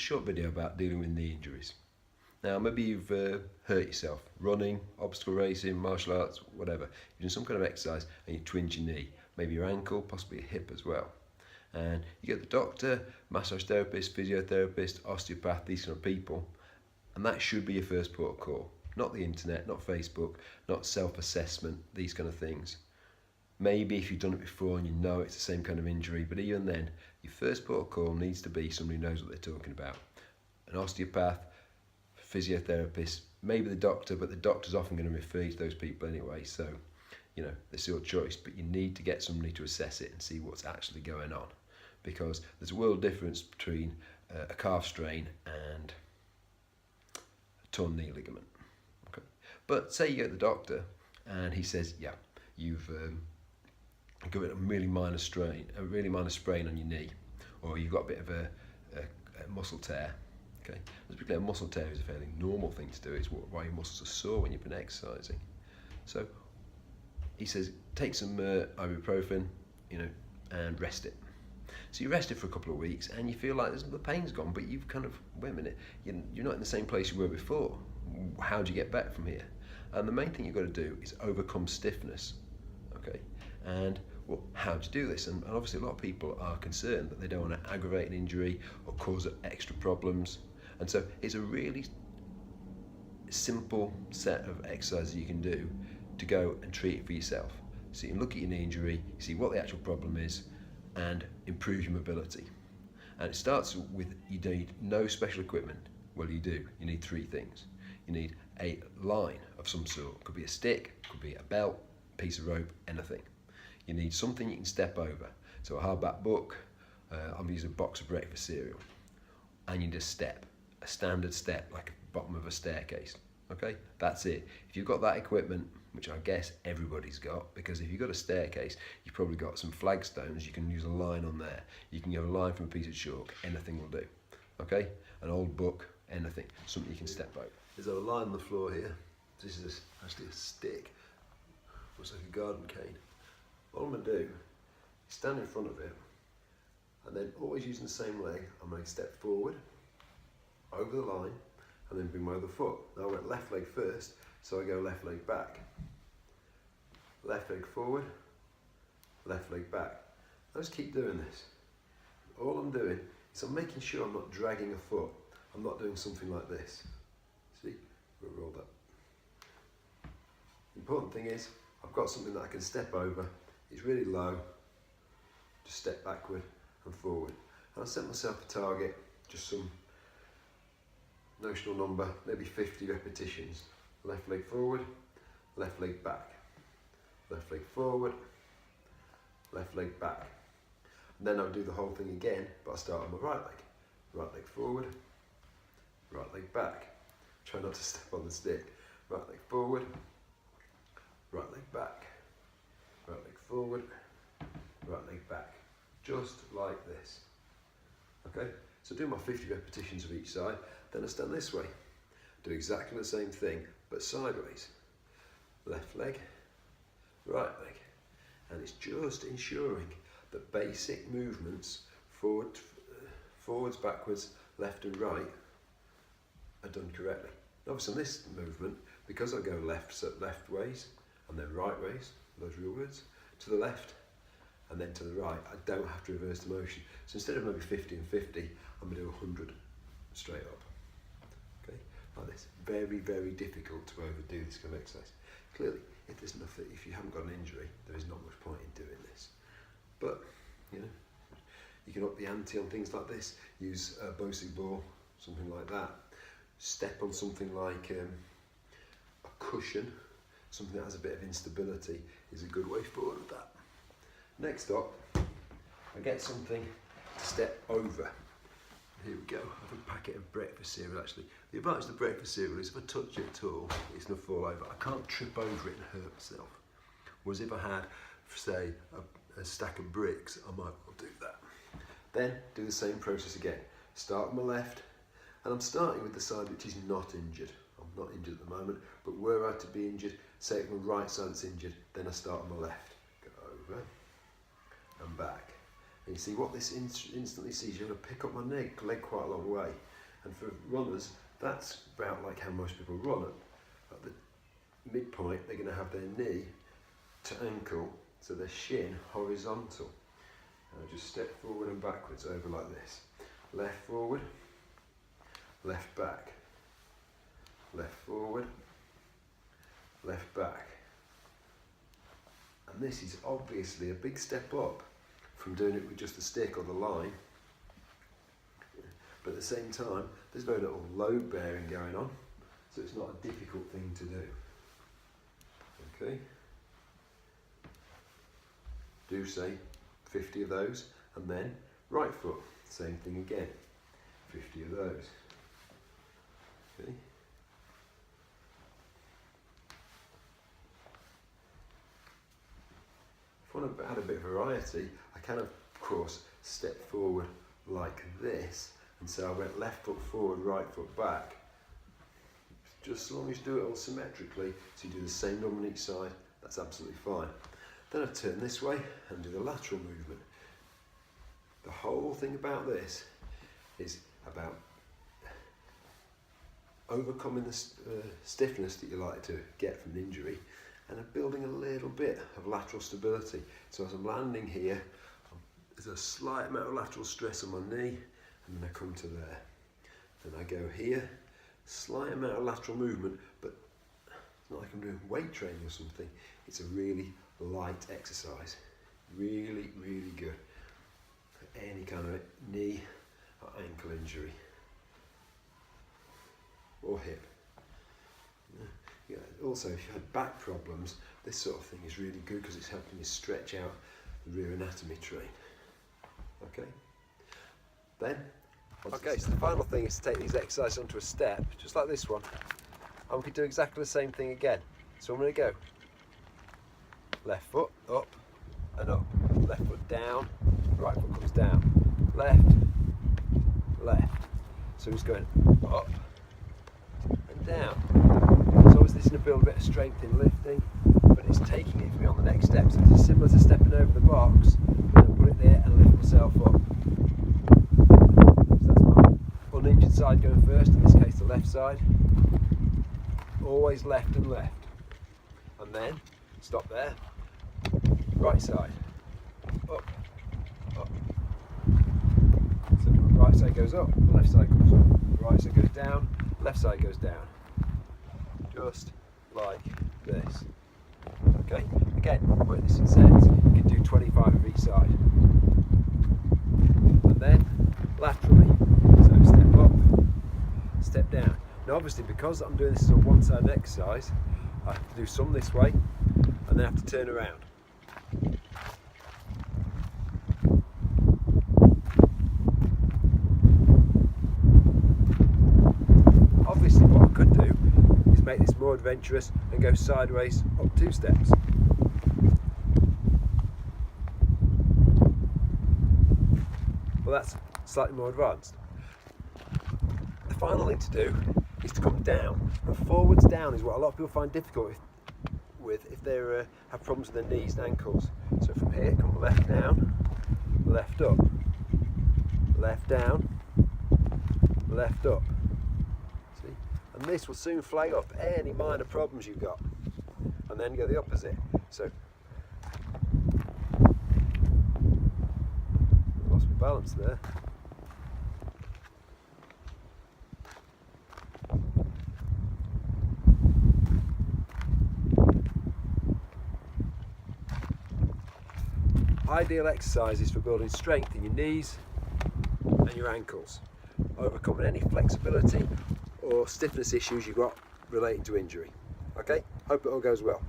short video about dealing with knee injuries. Now maybe you've hurt yourself running, obstacle racing, martial arts, whatever. You've done some kind of exercise and you twinge your knee, maybe your ankle, possibly a hip as well. And you get the doctor, massage therapist, physiotherapist, osteopath, these kind of people, and that should be your first port of call. Not the internet, not Facebook, not self-assessment, these kind of things. Maybe if you've done it before and you know it's the same kind of injury, but even then, your first port of call needs to be somebody who knows what they're talking about. An osteopath, physiotherapist, maybe the doctor, but the doctor's often going to refer you to those people anyway, so it's your choice, but you need to get somebody to assess it and see what's actually going on, because there's a world difference between a calf strain and a torn knee ligament. Okay, but say you go to the doctor and he says, yeah, you've got a really minor sprain on your knee, or you've got a bit of a muscle tear. Okay, particularly a muscle tear is a fairly normal thing to do. It's why your muscles are sore when you've been exercising. So he says, take some ibuprofen, and rest it. So you rest it for a couple of weeks and you feel like the pain's gone, but you've kind of, wait a minute, you're not in the same place you were before. How do you get back from here? And the main thing you've got to do is overcome stiffness. Okay, and well, how do you do this? And obviously a lot of people are concerned that they don't want to aggravate an injury or cause extra problems. And so it's a really simple set of exercises you can do to go and treat it for yourself. So you can look at your knee injury, see what the actual problem is, and improve your mobility. And it starts with, you need no special equipment. Well, you do. You need three things. You need a line of some sort. It could be a stick, it could be a belt, a piece of rope, anything. You need something you can step over. So a hardback book, I'm using a box of breakfast cereal. And you need a standard step, like the bottom of a staircase. Okay, that's it. If you've got that equipment, which I guess everybody's got, because if you've got a staircase, you've probably got some flagstones, you can use a line on there. You can get a line from a piece of chalk, anything will do. Okay, an old book, anything, something you can step over. There's a line on the floor here. This is actually a stick. Looks like a garden cane. All I'm going to do is stand in front of it, and then always using the same leg, I'm going to step forward, over the line, and then bring my other foot. Now I went left leg first, so I go left leg back. Left leg forward, left leg back. I just keep doing this. All I'm doing is I'm making sure I'm not dragging a foot. I'm not doing something like this. See, we'll roll that. The important thing is, I've got something that I can step over. It's really low. Just step backward and forward. And I set myself a target, just some notional number, maybe 50 repetitions. Left leg forward, left leg back. Left leg forward, left leg back. And then I'll do the whole thing again, but I'll start on my right leg. Right leg forward, right leg back. Try not to step on the stick. Right leg forward, right leg back. Right leg forward, right leg back. Just like this. Okay, so do my 50 repetitions of each side, then I stand this way. Do exactly the same thing, but sideways. Left leg, right leg. And it's just ensuring that basic movements, forwards, backwards, left and right, are done correctly. Obviously on this movement, because I go left ways, and then right ways, those real words, to the left, and then to the right, I don't have to reverse the motion. So instead of maybe 50 and 50, I'm going to do 100 straight up. Okay, like this. Very, very difficult to overdo this kind of exercise. Clearly, if you haven't got an injury, there is not much point in doing this. But, you can up the ante on things like this. Use a Bosig ball, something like that. Step on something like a cushion, something that has a bit of instability is a good way forward with that. Next up, I get something to step over. Here we go, I have a packet of breakfast cereal actually. The advantage of the breakfast cereal is if I touch it at all, it's going to fall over. I can't trip over it and hurt myself. Whereas if I had, say, a stack of bricks, I might well do that. Then do the same process again. Start on my left, and I'm starting with the side which is not injured. I'm not injured at the moment, but were I to be injured, say it's my right side that's injured, then I start on my left. Go over and back. And you see what this instantly sees, you're going to pick up my leg quite a long way. And for runners, that's about like how most people run at the midpoint. They're going to have their knee to ankle, so their shin horizontal. And I just step forward and backwards over like this. Left forward, left back, left forward, left back. And this is obviously a big step up from doing it with just the stick or the line. But at the same time, there's very little load bearing going on, so it's not a difficult thing to do. Okay. Do say 50 of those, and then right foot, same thing again, 50 of those. Okay. If I want to add a bit of variety, I can of course step forward like this, and so I went left foot forward, right foot back. Just as long as you do it all symmetrically, so you do the same number on each side, that's absolutely fine. Then I turn this way and do the lateral movement. The whole thing about this is about overcoming the stiffness that you like to get from an injury, and building a little bit of lateral stability. So as I'm landing here, there's a slight amount of lateral stress on my knee, and then I come to there. Then I go here, slight amount of lateral movement, but it's not like I'm doing weight training or something. It's a really light exercise. Really, really good for any kind of knee or ankle injury or hip. Yeah, also, if you had back problems, this sort of thing is really good because it's helping you stretch out the rear anatomy train. Okay. Then. Okay, so the final thing is to take these exercises onto a step, just like this one, and we can do exactly the same thing again. So I'm going to go left foot up and up, left foot down, right foot comes down, left, left. So he's going up and down. So obviously this is going to build a bit of strength in lifting, but it's taking it for me on the next step. So it's similar to stepping over the box, and then put it there and lift myself up. So that's my uninjured side going first, in this case the left side. Always left and left. And then stop there. Right side. Up. Up. So right side goes up, left side comes up. Right side goes down, left side goes down. Just like this. Okay, again, work this in sets. You can do 25 of each side. And then laterally. So step up, step down. Now obviously because I'm doing this as a one-sided exercise, I have to do some this way and then I have to turn around. Obviously what I could do is make this more adventurous and go sideways up 2 steps. Well, that's slightly more advanced. The final thing to do is to come down, and forwards down is what a lot of people find difficult with if they have problems with their knees and ankles. So from here, come left down, left up, left down, left up. See? And this will soon flag up any minor problems you've got. And then go the opposite. So, lost my balance there. Ideal exercises for building strength in your knees and your ankles, overcoming any flexibility or stiffness issues you've got relating to injury. Okay, hope it all goes well.